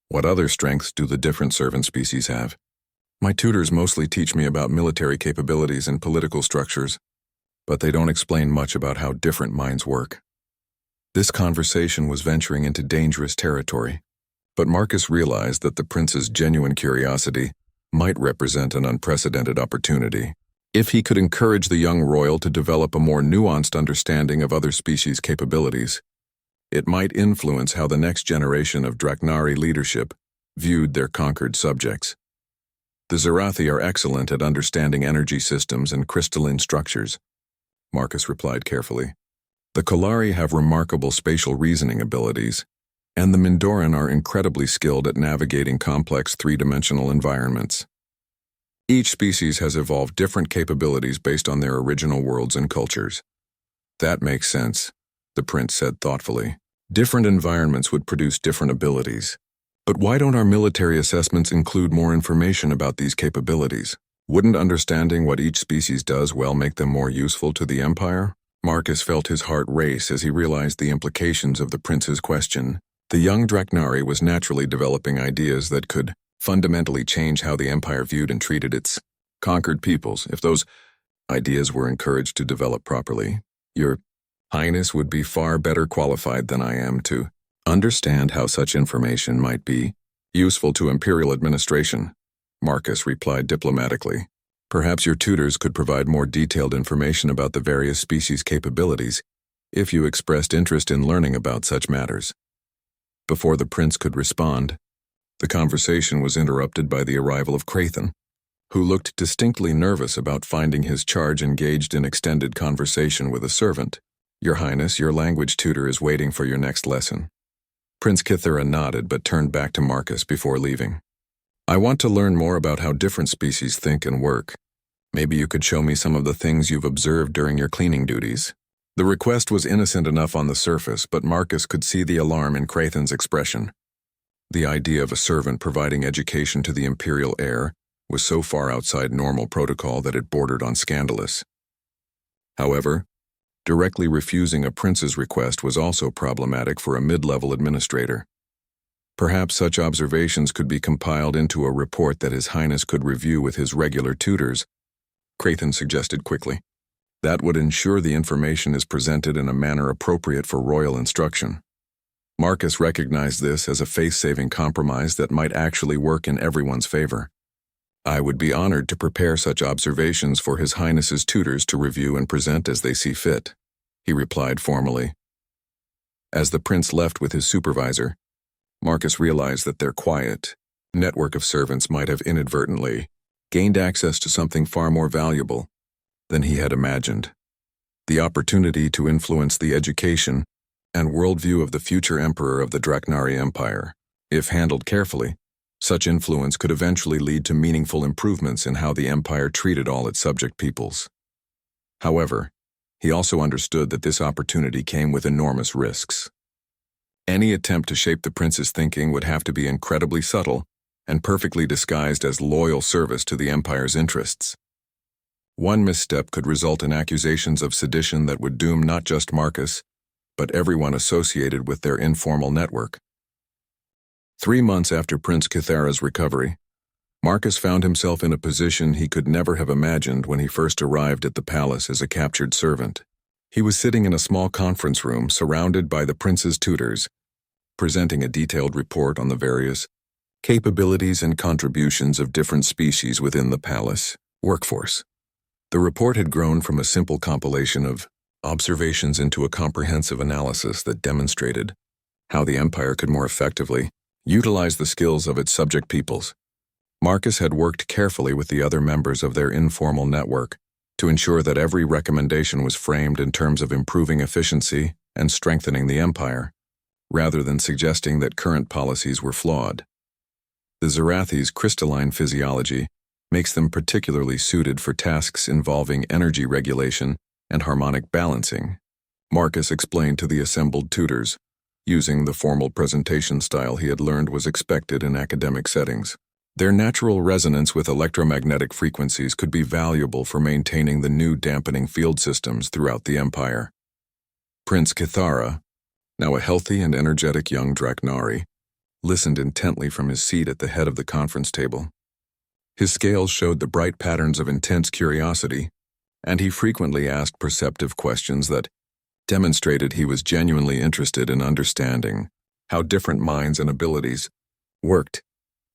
Speaker 1: "What other strengths do the different servant species have?" "My tutors mostly teach me about military capabilities and political structures, but they don't explain much about how different minds work." This conversation was venturing into dangerous territory, but Marcus realized that the prince's genuine curiosity might represent an unprecedented opportunity. If he could encourage the young royal to develop a more nuanced understanding of other species' capabilities, it might influence how the next generation of Draknari leadership viewed their conquered subjects. "The Zarathi are excellent at understanding energy systems and crystalline structures," Marcus replied carefully. "The Kolari have remarkable spatial reasoning abilities, and the Mindoran are incredibly skilled at navigating complex three-dimensional environments. Each species has evolved different capabilities based on their original worlds and cultures." "That makes sense," the prince said thoughtfully. "Different environments would produce different abilities. But why don't our military assessments include more information about these capabilities? Wouldn't understanding what each species does well make them more useful to the Empire?" Marcus felt his heart race as he realized the implications of the prince's question. The young Draknari was naturally developing ideas that could fundamentally change how the Empire viewed and treated its conquered peoples. If those ideas were encouraged to develop properly, "Your Highness would be far better qualified than I am to understand how such information might be useful to imperial administration," Marcus replied diplomatically. "Perhaps your tutors could provide more detailed information about the various species' capabilities if you expressed interest in learning about such matters." Before the prince could respond, the conversation was interrupted by the arrival of Crathen, who looked distinctly nervous about finding his charge engaged in extended conversation with a servant. "Your Highness, your language tutor is waiting for your next lesson." Prince Cathera nodded but turned back to Marcus before leaving. "I want to learn more about how different species think and work. Maybe you could show me some of the things you've observed during your cleaning duties." The request was innocent enough on the surface, but Marcus could see the alarm in Crathen's expression. The idea of a servant providing education to the imperial heir was so far outside normal protocol that it bordered on scandalous. However, directly refusing a prince's request was also problematic for a mid-level administrator. Perhaps such observations could be compiled into a report that His Highness could review with his regular tutors, Crathen suggested quickly. That would ensure the information is presented in a manner appropriate for royal instruction. Marcus recognized this as a face-saving compromise that might actually work in everyone's favor. "I would be honored to prepare such observations for His Highness's tutors to review and present as they see fit," he replied formally. As the prince left with his supervisor, Marcus realized that their quiet network of servants might have inadvertently gained access to something far more valuable than he had imagined: the opportunity to influence the education and worldview of the future emperor of the Draknari Empire. If handled carefully, such influence could eventually lead to meaningful improvements in how the empire treated all its subject peoples. However, he also understood that this opportunity came with enormous risks. Any attempt to shape the prince's thinking would have to be incredibly subtle and perfectly disguised as loyal service to the Empire's interests. One misstep could result in accusations of sedition that would doom not just Marcus, but everyone associated with their informal network. 3 months after Prince Kithara's recovery, Marcus found himself in a position he could never have imagined when he first arrived at the palace as a captured servant. He was sitting in a small conference room surrounded by the prince's tutors, presenting a detailed report on the various capabilities and contributions of different species within the palace workforce. The report had grown from a simple compilation of observations into a comprehensive analysis that demonstrated how the Empire could more effectively utilize the skills of its subject peoples. Marcus had worked carefully with the other members of their informal network to ensure that every recommendation was framed in terms of improving efficiency and strengthening the Empire, rather than suggesting that current policies were flawed. The Zarathi's crystalline physiology makes them particularly suited for tasks involving energy regulation and harmonic balancing, Marcus explained to the assembled tutors, using the formal presentation style he had learned was expected in academic settings. Their natural resonance with electromagnetic frequencies could be valuable for maintaining the new dampening field systems throughout the Empire. Prince Kithara, now a healthy and energetic young Draknari, listened intently from his seat at the head of the conference table. His scales showed the bright patterns of intense curiosity, and he frequently asked perceptive questions that demonstrated he was genuinely interested in understanding how different minds and abilities worked.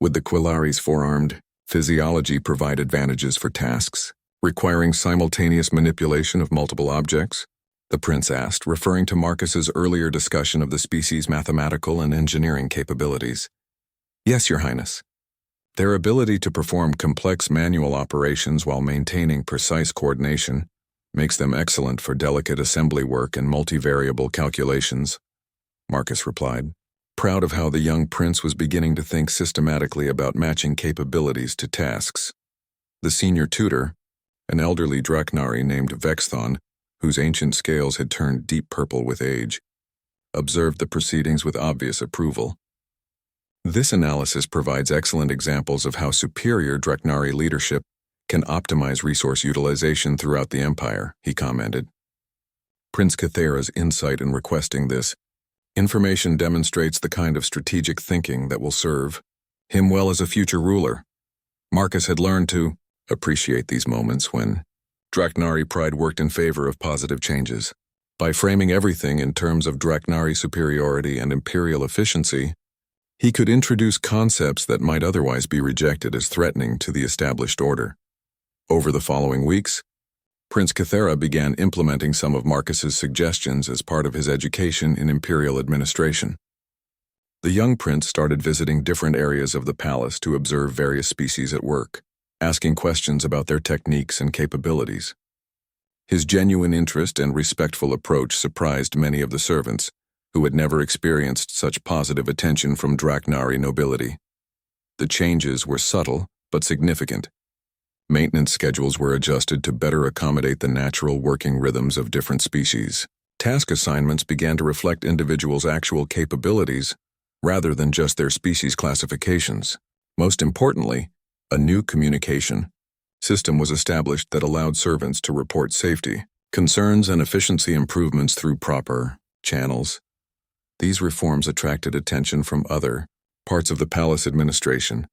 Speaker 1: Would the Quillari's four-armed physiology provide advantages for tasks requiring simultaneous manipulation of multiple objects? The prince asked, referring to Marcus's earlier discussion of the species' mathematical and engineering capabilities. Yes, Your Highness. Their ability to perform complex manual operations while maintaining precise coordination makes them excellent for delicate assembly work and multivariable calculations, Marcus replied, proud of how the young prince was beginning to think systematically about matching capabilities to tasks. The senior tutor, an elderly Draknari named Vexthon, whose ancient scales had turned deep purple with age, observed the proceedings with obvious approval. This analysis provides excellent examples of how superior Draknari leadership can optimize resource utilization throughout the Empire, he commented. Prince Kithara's insight in requesting this information demonstrates the kind of strategic thinking that will serve him well as a future ruler. Marcus had learned to appreciate these moments when Draknari pride worked in favor of positive changes. By framing everything in terms of Draknari superiority and imperial efficiency, he could introduce concepts that might otherwise be rejected as threatening to the established order. Over the following weeks, Prince Kithara began implementing some of Marcus's suggestions as part of his education in imperial administration. The young prince started visiting different areas of the palace to observe various species at work, asking questions about their techniques and capabilities. His genuine interest and respectful approach surprised many of the servants, who had never experienced such positive attention from Draknari nobility. The changes were subtle but significant. Maintenance schedules were adjusted to better accommodate the natural working rhythms of different species. Task assignments began to reflect individuals' actual capabilities rather than just their species classifications. Most importantly, a new communication system was established that allowed servants to report safety, concerns, and efficiency improvements through proper channels. These reforms attracted attention from other parts of the palace administration,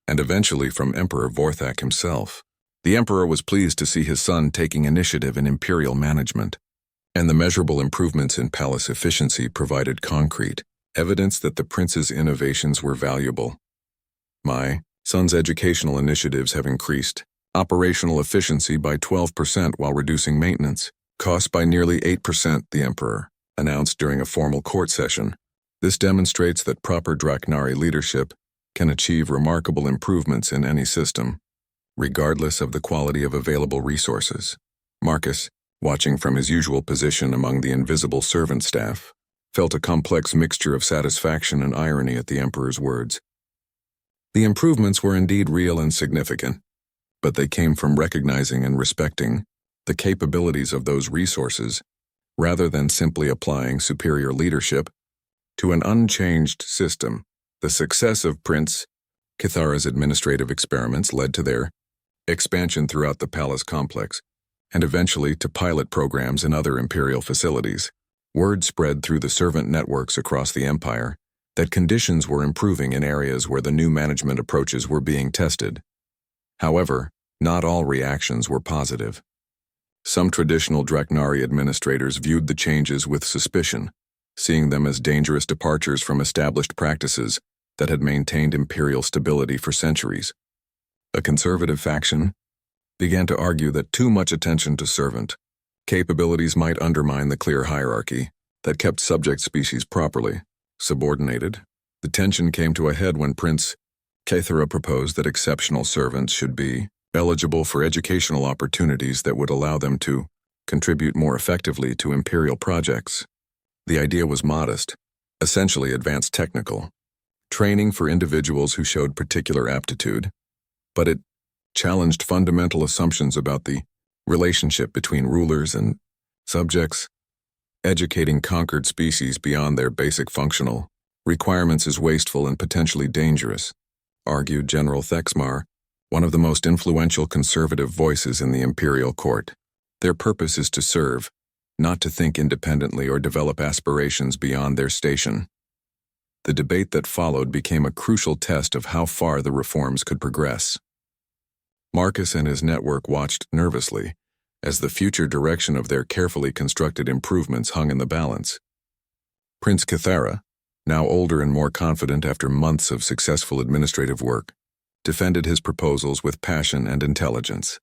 Speaker 1: and eventually from Emperor Vorthak himself. The emperor was pleased to see his son taking initiative in imperial management, and the measurable improvements in palace efficiency provided concrete evidence that the prince's innovations were valuable. My son's educational initiatives have increased operational efficiency by 12% while reducing maintenance costs by nearly 8%, the emperor announced during a formal court session. This demonstrates that proper Draknari leadership can achieve remarkable improvements in any system, regardless of the quality of available resources. Marcus, watching from his usual position among the invisible servant staff, felt a complex mixture of satisfaction and irony at the emperor's words. The improvements were indeed real and significant, but they came from recognizing and respecting the capabilities of those resources rather than simply applying superior leadership to an unchanged system. The success of Prince Kithara's administrative experiments led to their expansion throughout the palace complex, and eventually to pilot programs in other imperial facilities. Word spread through the servant networks across the empire that conditions were improving in areas where the new management approaches were being tested. However, not all reactions were positive. Some traditional Draknari administrators viewed the changes with suspicion, seeing them as dangerous departures from established practices that had maintained imperial stability for centuries. A conservative faction began to argue that too much attention to servant capabilities might undermine the clear hierarchy that kept subject species properly subordinated. The tension came to a head when Prince Kithara proposed that exceptional servants should be eligible for educational opportunities that would allow them to contribute more effectively to imperial projects. The idea was modest, essentially advanced technical training for individuals who showed particular aptitude, but it challenged fundamental assumptions about the relationship between rulers and subjects. Educating conquered species beyond their basic functional requirements is wasteful and potentially dangerous, argued General Thexmar, one of the most influential conservative voices in the imperial court. Their purpose is to serve, not to think independently or develop aspirations beyond their station. The debate that followed became a crucial test of how far the reforms could progress. Marcus and his network watched nervously as the future direction of their carefully constructed improvements hung in the balance. Prince Kithara, now older and more confident after months of successful administrative work, defended his proposals with passion and intelligence.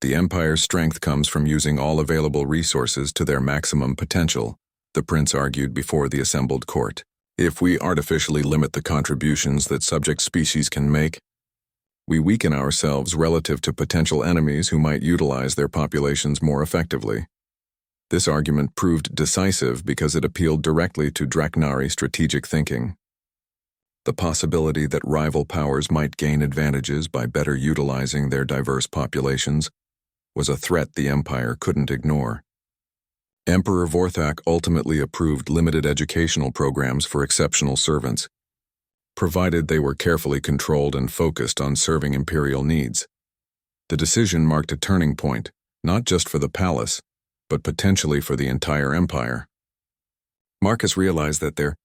Speaker 1: The Empire's strength comes from using all available resources to their maximum potential, the prince argued before the assembled court. If we artificially limit the contributions that subject species can make, we weaken ourselves relative to potential enemies who might utilize their populations more effectively. This argument proved decisive because it appealed directly to Draknari strategic thinking. The possibility that rival powers might gain advantages by better utilizing their diverse populations was a threat the Empire couldn't ignore. Emperor Vorthak ultimately approved limited educational programs for exceptional servants, provided they were carefully controlled and focused on serving imperial needs. The decision marked a turning point, not just for the palace, but potentially for the entire empire. Marcus realized that their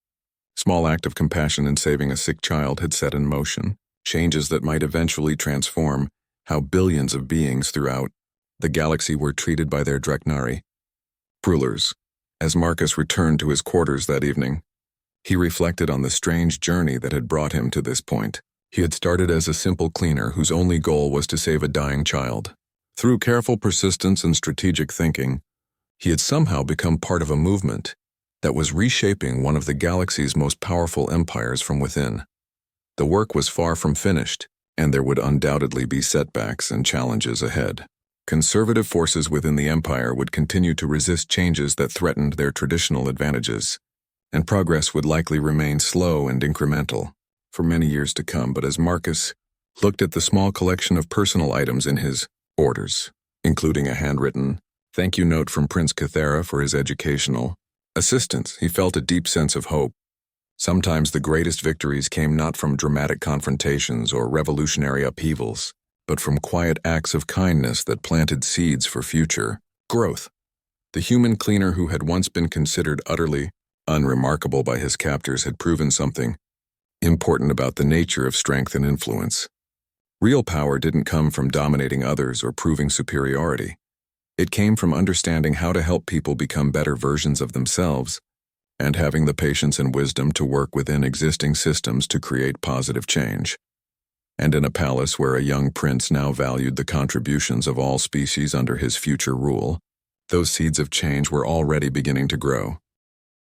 Speaker 1: small act of compassion in saving a sick child had set in motion changes that might eventually transform how billions of beings throughout the galaxy were treated by their Draknari rulers. As Marcus returned to his quarters that evening, he reflected on the strange journey that had brought him to this point. He had started as a simple cleaner whose only goal was to save a dying child. Through careful persistence and strategic thinking, he had somehow become part of a movement that was reshaping one of the galaxy's most powerful empires from within. The work was far from finished, and there would undoubtedly be setbacks and challenges ahead. Conservative forces within the empire would continue to resist changes that threatened their traditional advantages, and progress would likely remain slow and incremental for many years to come. But as Marcus looked at the small collection of personal items in his orders, including a handwritten thank you note from Prince Kithara for his educational assistance, he felt a deep sense of hope. Sometimes the greatest victories came not from dramatic confrontations or revolutionary upheavals, but from quiet acts of kindness that planted seeds for future growth. The human cleaner who had once been considered utterly unremarkable by his captors had proven something important about the nature of strength and influence. Real power didn't come from dominating others or proving superiority. It came from understanding how to help people become better versions of themselves and having the patience and wisdom to work within existing systems to create positive change. And in a palace where a young prince now valued the contributions of all species under his future rule, those seeds of change were already beginning to grow.